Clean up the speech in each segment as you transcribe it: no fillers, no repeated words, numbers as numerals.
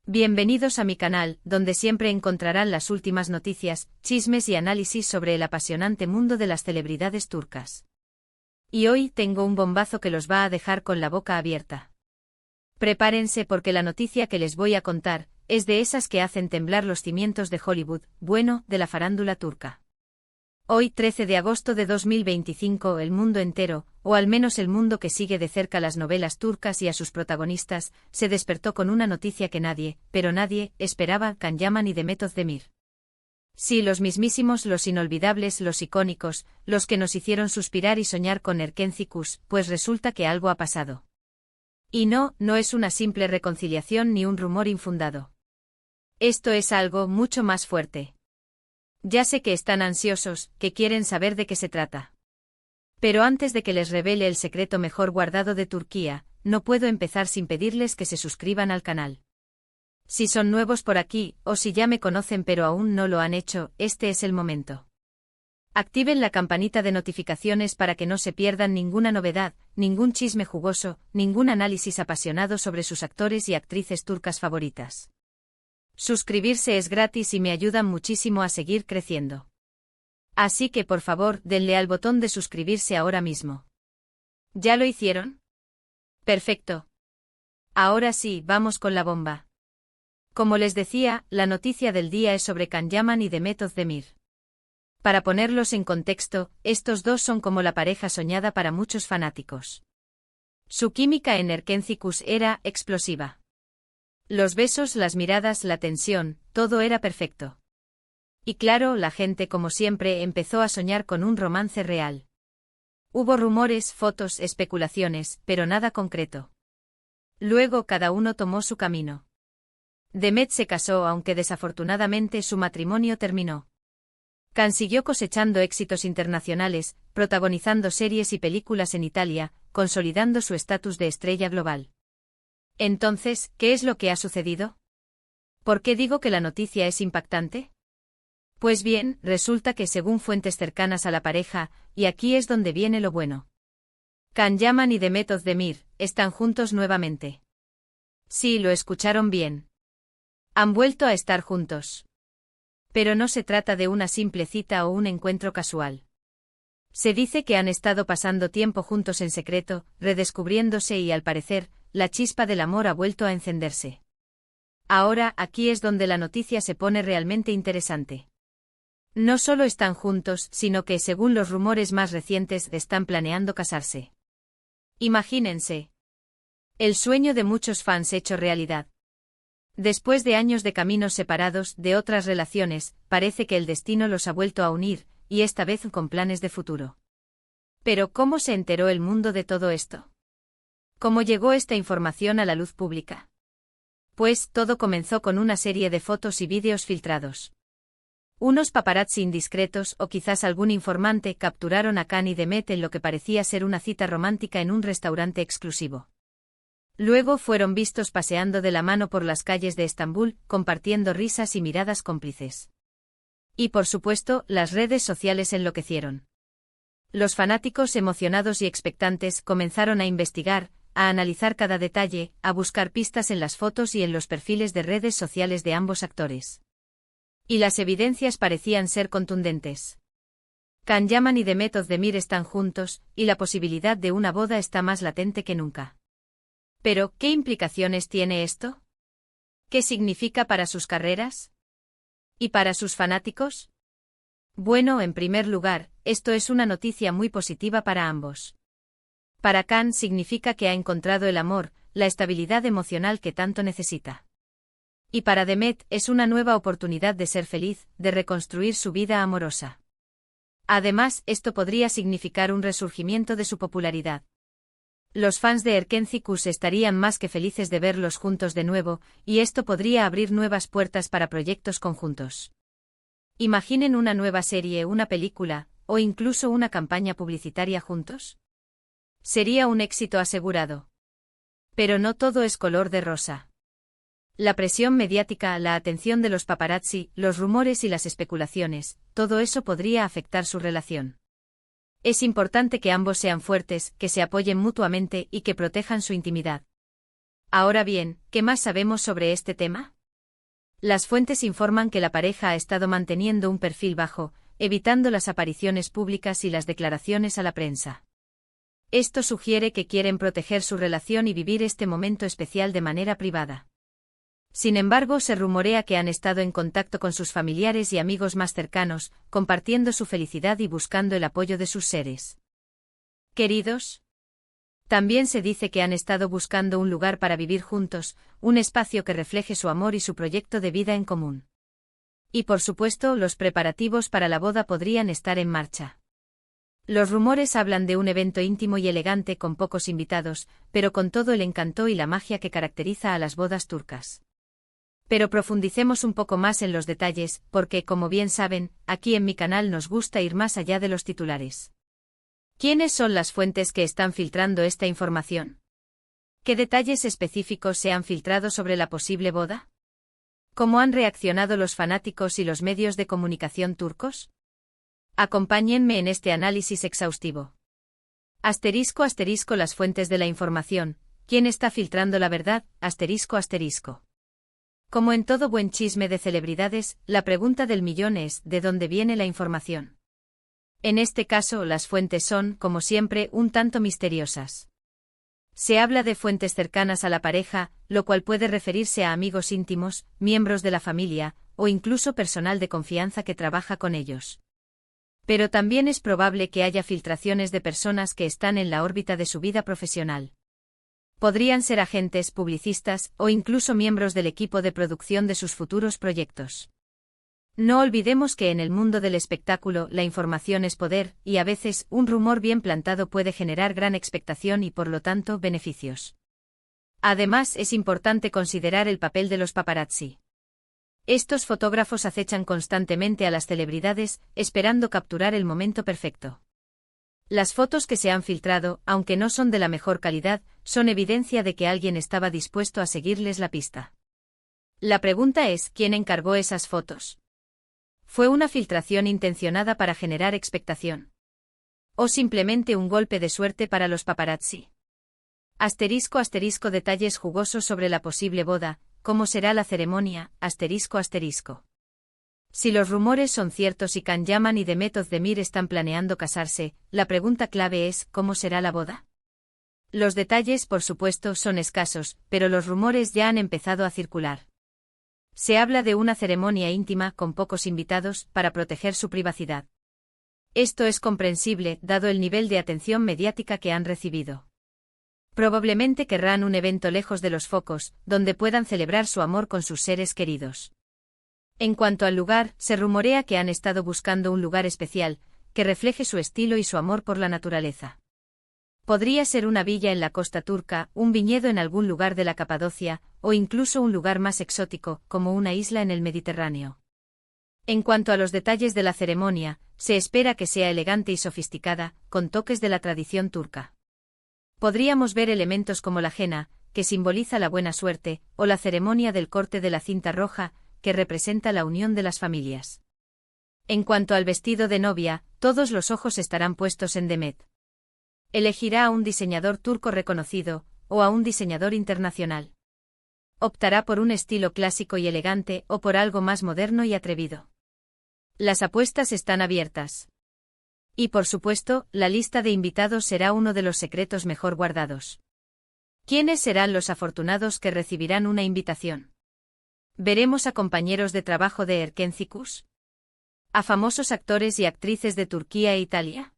Bienvenidos a mi canal, donde siempre encontrarán las últimas noticias, chismes y análisis sobre el apasionante mundo de las celebridades turcas. Y hoy tengo un bombazo que los va a dejar con la boca abierta. Prepárense porque la noticia que les voy a contar es de esas que hacen temblar los cimientos de Hollywood, bueno, de la farándula turca. Hoy, 13 de agosto de 2025, el mundo entero, o al menos el mundo que sigue de cerca las novelas turcas y a sus protagonistas, se despertó con una noticia que nadie, pero nadie, esperaba: Can Yaman y Demet Özdemir. Sí, los mismísimos, los inolvidables, los icónicos, los que nos hicieron suspirar y soñar con Erkenci, pues resulta que algo ha pasado. Y no es una simple reconciliación ni un rumor infundado. Esto es algo mucho más fuerte. Ya sé que están ansiosos, que quieren saber de qué se trata. Pero antes de que les revele el secreto mejor guardado de Turquía, no puedo empezar sin pedirles que se suscriban al canal. Si son nuevos por aquí, o si ya me conocen pero aún no lo han hecho, este es el momento. Activen la campanita de notificaciones para que no se pierdan ninguna novedad, ningún chisme jugoso, ningún análisis apasionado sobre sus actores y actrices turcas favoritas. Suscribirse es gratis y me ayudan muchísimo a seguir creciendo. Así que por favor, denle al botón de suscribirse ahora mismo. ¿Ya lo hicieron? Perfecto. Ahora sí, vamos con la bomba. Como les decía, la noticia del día es sobre Can Yaman y Demet Özdemir. Para ponerlos en contexto, estos dos son como la pareja soñada para muchos fanáticos. Su química en Erkenci era explosiva. Los besos, las miradas, la tensión, todo era perfecto. Y claro, la gente como siempre empezó a soñar con un romance real. Hubo rumores, fotos, especulaciones, pero nada concreto. Luego cada uno tomó su camino. Demet se casó aunque desafortunadamente su matrimonio terminó. Can siguió cosechando éxitos internacionales, protagonizando series y películas en Italia, consolidando su estatus de estrella global. Entonces, ¿qué es lo que ha sucedido? ¿Por qué digo que la noticia es impactante? Pues bien, resulta que según fuentes cercanas a la pareja, y aquí es donde viene lo bueno. Can Yaman y Demet Özdemir están juntos nuevamente. Sí, lo escucharon bien. Han vuelto a estar juntos. Pero no se trata de una simple cita o un encuentro casual. Se dice que han estado pasando tiempo juntos en secreto, redescubriéndose y al parecer, la chispa del amor ha vuelto a encenderse. Ahora, aquí es donde la noticia se pone realmente interesante. No solo están juntos, sino que, según los rumores más recientes, están planeando casarse. Imagínense. El sueño de muchos fans hecho realidad. Después de años de caminos separados, de otras relaciones, parece que el destino los ha vuelto a unir, y esta vez con planes de futuro. Pero ¿cómo se enteró el mundo de todo esto? ¿Cómo llegó esta información a la luz pública? Pues todo comenzó con una serie de fotos y vídeos filtrados. Unos paparazzi indiscretos o quizás algún informante capturaron a Can y Demet en lo que parecía ser una cita romántica en un restaurante exclusivo. Luego fueron vistos paseando de la mano por las calles de Estambul, compartiendo risas y miradas cómplices. Y por supuesto, las redes sociales enloquecieron. Los fanáticos emocionados y expectantes comenzaron a investigar, a analizar cada detalle, a buscar pistas en las fotos y en los perfiles de redes sociales de ambos actores. Y las evidencias parecían ser contundentes. Can Yaman y Demet Özdemir están juntos, y la posibilidad de una boda está más latente que nunca. Pero, ¿qué implicaciones tiene esto? ¿Qué significa para sus carreras? ¿Y para sus fanáticos? Bueno, en primer lugar, esto es una noticia muy positiva para ambos. Para Can significa que ha encontrado el amor, la estabilidad emocional que tanto necesita. Y para Demet es una nueva oportunidad de ser feliz, de reconstruir su vida amorosa. Además, esto podría significar un resurgimiento de su popularidad. Los fans de Erkenci estarían más que felices de verlos juntos de nuevo, y esto podría abrir nuevas puertas para proyectos conjuntos. Imaginen una nueva serie, una película, o incluso una campaña publicitaria juntos. Sería un éxito asegurado. Pero no todo es color de rosa. La presión mediática, la atención de los paparazzi, los rumores y las especulaciones, todo eso podría afectar su relación. Es importante que ambos sean fuertes, que se apoyen mutuamente y que protejan su intimidad. Ahora bien, ¿qué más sabemos sobre este tema? Las fuentes informan que la pareja ha estado manteniendo un perfil bajo, evitando las apariciones públicas y las declaraciones a la prensa. Esto sugiere que quieren proteger su relación y vivir este momento especial de manera privada. Sin embargo, se rumorea que han estado en contacto con sus familiares y amigos más cercanos, compartiendo su felicidad y buscando el apoyo de sus seres queridos. También se dice que han estado buscando un lugar para vivir juntos, un espacio que refleje su amor y su proyecto de vida en común. Y por supuesto, los preparativos para la boda podrían estar en marcha. Los rumores hablan de un evento íntimo y elegante con pocos invitados, pero con todo el encanto y la magia que caracteriza a las bodas turcas. Pero profundicemos un poco más en los detalles, porque, como bien saben, aquí en mi canal nos gusta ir más allá de los titulares. ¿Quiénes son las fuentes que están filtrando esta información? ¿Qué detalles específicos se han filtrado sobre la posible boda? ¿Cómo han reaccionado los fanáticos y los medios de comunicación turcos? Acompáñenme en este análisis exhaustivo. Asterisco asterisco las fuentes de la información. ¿Quién está filtrando la verdad? Asterisco asterisco. Como en todo buen chisme de celebridades, la pregunta del millón es, ¿de dónde viene la información? En este caso, las fuentes son, como siempre, un tanto misteriosas. Se habla de fuentes cercanas a la pareja, lo cual puede referirse a amigos íntimos, miembros de la familia, o incluso personal de confianza que trabaja con ellos. Pero también es probable que haya filtraciones de personas que están en la órbita de su vida profesional. Podrían ser agentes, publicistas, o incluso miembros del equipo de producción de sus futuros proyectos. No olvidemos que en el mundo del espectáculo la información es poder, y a veces un rumor bien plantado puede generar gran expectación y por lo tanto beneficios. Además, es importante considerar el papel de los paparazzi. Estos fotógrafos acechan constantemente a las celebridades, esperando capturar el momento perfecto. Las fotos que se han filtrado, aunque no son de la mejor calidad, son evidencia de que alguien estaba dispuesto a seguirles la pista. La pregunta es, ¿quién encargó esas fotos? ¿Fue una filtración intencionada para generar expectación? ¿O simplemente un golpe de suerte para los paparazzi? Asterisco asterisco detalles jugosos sobre la posible boda, ¿cómo será la ceremonia? Asterisco asterisco. Si los rumores son ciertos y Can Yaman y Demet Özdemir están planeando casarse, la pregunta clave es, ¿cómo será la boda? Los detalles, por supuesto, son escasos, pero los rumores ya han empezado a circular. Se habla de una ceremonia íntima con pocos invitados para proteger su privacidad. Esto es comprensible, dado el nivel de atención mediática que han recibido. Probablemente querrán un evento lejos de los focos, donde puedan celebrar su amor con sus seres queridos. En cuanto al lugar, se rumorea que han estado buscando un lugar especial, que refleje su estilo y su amor por la naturaleza. Podría ser una villa en la costa turca, un viñedo en algún lugar de la Capadocia, o incluso un lugar más exótico, como una isla en el Mediterráneo. En cuanto a los detalles de la ceremonia, se espera que sea elegante y sofisticada, con toques de la tradición turca. Podríamos ver elementos como la henna, que simboliza la buena suerte, o la ceremonia del corte de la cinta roja, que representa la unión de las familias. En cuanto al vestido de novia, todos los ojos estarán puestos en Demet. Elegirá a un diseñador turco reconocido, o a un diseñador internacional. Optará por un estilo clásico y elegante o por algo más moderno y atrevido. Las apuestas están abiertas. Y por supuesto, la lista de invitados será uno de los secretos mejor guardados. ¿Quiénes serán los afortunados que recibirán una invitación? ¿Veremos a compañeros de trabajo de Erkencikus? ¿A famosos actores y actrices de Turquía e Italia?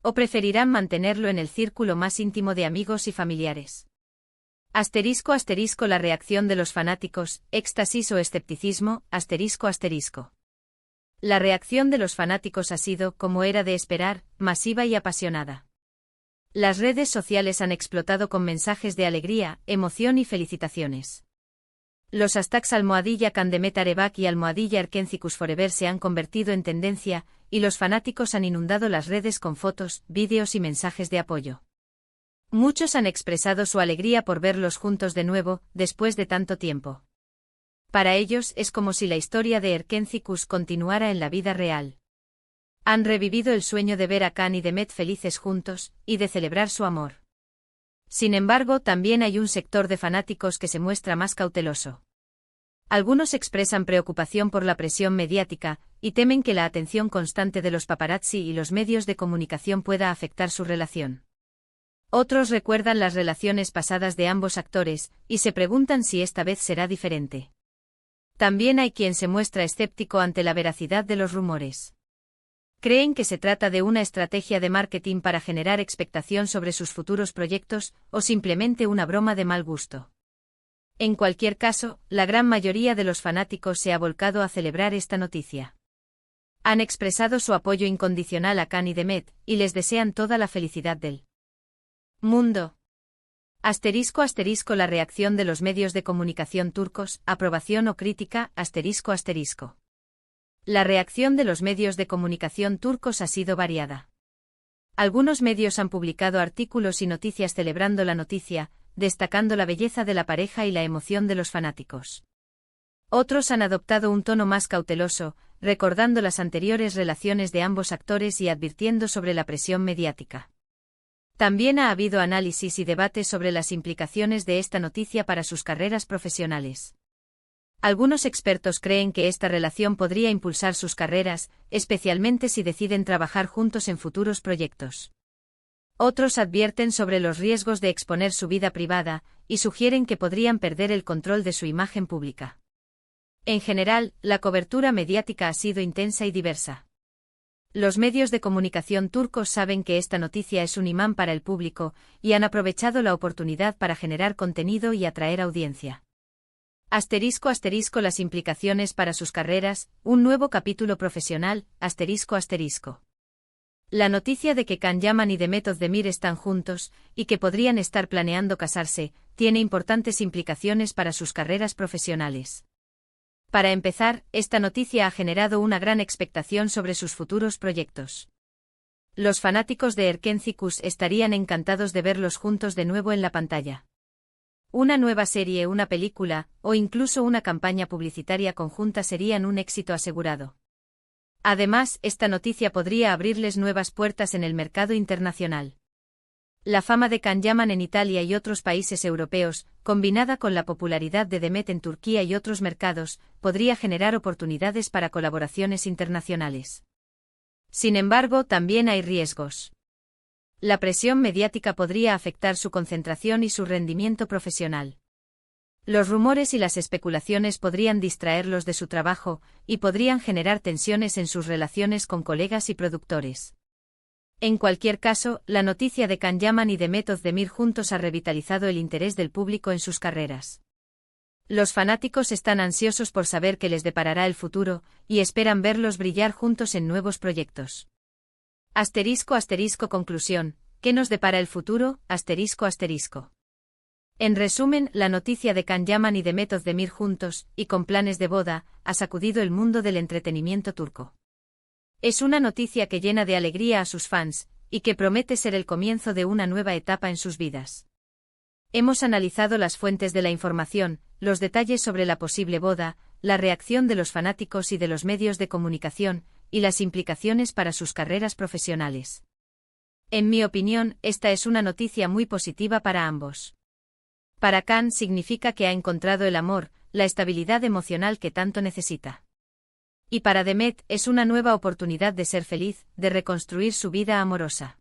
¿O preferirán mantenerlo en el círculo más íntimo de amigos y familiares? Asterisco asterisco la reacción de los fanáticos, éxtasis o escepticismo, asterisco asterisco. La reacción de los fanáticos ha sido, como era de esperar, masiva y apasionada. Las redes sociales han explotado con mensajes de alegría, emoción y felicitaciones. Los hashtags #Candemet Arebak y #Erkencikus Forever se han convertido en tendencia, y los fanáticos han inundado las redes con fotos, vídeos y mensajes de apoyo. Muchos han expresado su alegría por verlos juntos de nuevo, después de tanto tiempo. Para ellos es como si la historia de Erkencikus continuara en la vida real. Han revivido el sueño de ver a Can y Demet felices juntos, y de celebrar su amor. Sin embargo, también hay un sector de fanáticos que se muestra más cauteloso. Algunos expresan preocupación por la presión mediática, y temen que la atención constante de los paparazzi y los medios de comunicación pueda afectar su relación. Otros recuerdan las relaciones pasadas de ambos actores, y se preguntan si esta vez será diferente. También hay quien se muestra escéptico ante la veracidad de los rumores. Creen que se trata de una estrategia de marketing para generar expectación sobre sus futuros proyectos, o simplemente una broma de mal gusto. En cualquier caso, la gran mayoría de los fanáticos se ha volcado a celebrar esta noticia. Han expresado su apoyo incondicional a Can y Demet, y les desean toda la felicidad del mundo. *** La reacción de los medios de comunicación turcos, aprobación o crítica, ***. La reacción de los medios de comunicación turcos ha sido variada. Algunos medios han publicado artículos y noticias celebrando la noticia, destacando la belleza de la pareja y la emoción de los fanáticos. Otros han adoptado un tono más cauteloso, recordando las anteriores relaciones de ambos actores y advirtiendo sobre la presión mediática. También ha habido análisis y debates sobre las implicaciones de esta noticia para sus carreras profesionales. Algunos expertos creen que esta relación podría impulsar sus carreras, especialmente si deciden trabajar juntos en futuros proyectos. Otros advierten sobre los riesgos de exponer su vida privada, y sugieren que podrían perder el control de su imagen pública. En general, la cobertura mediática ha sido intensa y diversa. Los medios de comunicación turcos saben que esta noticia es un imán para el público, y han aprovechado la oportunidad para generar contenido y atraer audiencia. *** Las implicaciones para sus carreras, un nuevo capítulo profesional, ***. La noticia de que Can Yaman y Demet Özdemir están juntos, y que podrían estar planeando casarse, tiene importantes implicaciones para sus carreras profesionales. Para empezar, esta noticia ha generado una gran expectación sobre sus futuros proyectos. Los fanáticos de Erkenci estarían encantados de verlos juntos de nuevo en la pantalla. Una nueva serie, una película, o incluso una campaña publicitaria conjunta serían un éxito asegurado. Además, esta noticia podría abrirles nuevas puertas en el mercado internacional. La fama de Can Yaman en Italia y otros países europeos, combinada con la popularidad de Demet en Turquía y otros mercados, podría generar oportunidades para colaboraciones internacionales. Sin embargo, también hay riesgos. La presión mediática podría afectar su concentración y su rendimiento profesional. Los rumores y las especulaciones podrían distraerlos de su trabajo, y podrían generar tensiones en sus relaciones con colegas y productores. En cualquier caso, la noticia de Can Yaman y Demet Özdemir juntos ha revitalizado el interés del público en sus carreras. Los fanáticos están ansiosos por saber qué les deparará el futuro, y esperan verlos brillar juntos en nuevos proyectos. *** Conclusión. ¿Qué nos depara el futuro? ***. En resumen, la noticia de Can Yaman y Demet Özdemir juntos, y con planes de boda, ha sacudido el mundo del entretenimiento turco. Es una noticia que llena de alegría a sus fans, y que promete ser el comienzo de una nueva etapa en sus vidas. Hemos analizado las fuentes de la información, los detalles sobre la posible boda, la reacción de los fanáticos y de los medios de comunicación, y las implicaciones para sus carreras profesionales. En mi opinión, esta es una noticia muy positiva para ambos. Para Can significa que ha encontrado el amor, la estabilidad emocional que tanto necesita. Y para Demet es una nueva oportunidad de ser feliz, de reconstruir su vida amorosa.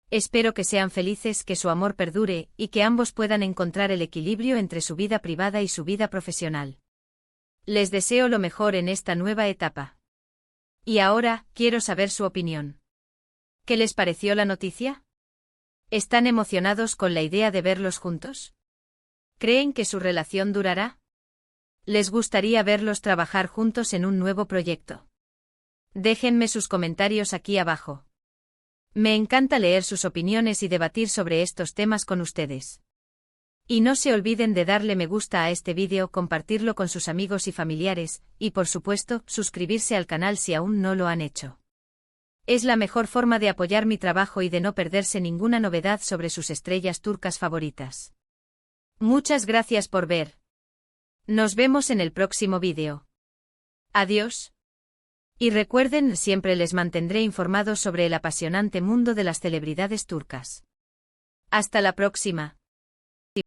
Espero que sean felices, que su amor perdure, y que ambos puedan encontrar el equilibrio entre su vida privada y su vida profesional. Les deseo lo mejor en esta nueva etapa. Y ahora, quiero saber su opinión. ¿Qué les pareció la noticia? ¿Están emocionados con la idea de verlos juntos? ¿Creen que su relación durará? ¿Les gustaría verlos trabajar juntos en un nuevo proyecto? Déjenme sus comentarios aquí abajo. Me encanta leer sus opiniones y debatir sobre estos temas con ustedes. Y no se olviden de darle me gusta a este vídeo, compartirlo con sus amigos y familiares, y por supuesto, suscribirse al canal si aún no lo han hecho. Es la mejor forma de apoyar mi trabajo y de no perderse ninguna novedad sobre sus estrellas turcas favoritas. Muchas gracias por ver. Nos vemos en el próximo vídeo. Adiós. Y recuerden, siempre les mantendré informados sobre el apasionante mundo de las celebridades turcas. Hasta la próxima.